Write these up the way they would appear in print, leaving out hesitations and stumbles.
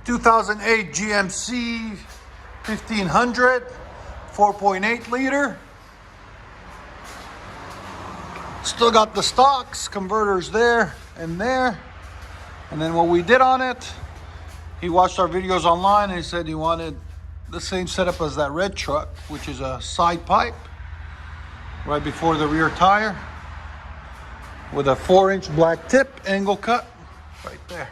2008 GMC 1500, 4.8 liter. Still got the stocks, converters there and there. And then what we did on it, he watched our videos online and he said he wanted the same setup as that red truck, which is a side pipe right before the rear tire with a 4-inch black tip angle cut right there.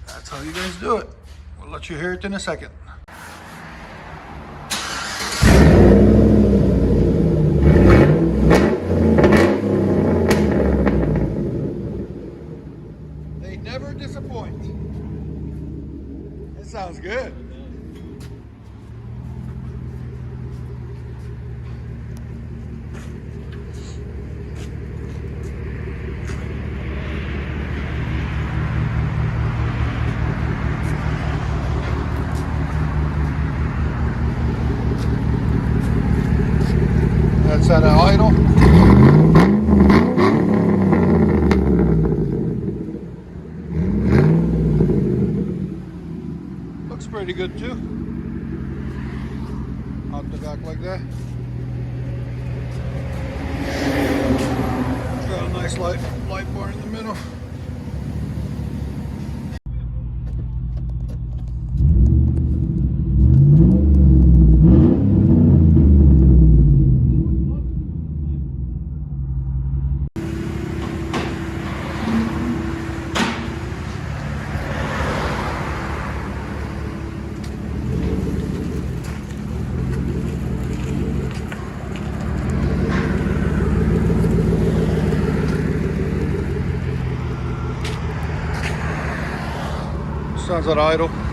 That's how you guys do it. We'll let you hear it in a second. They never disappoint. It sounds good. That's at an idle. Looks pretty good too. Out the back like that. It's got a nice light bar in the middle. Sounds at idle.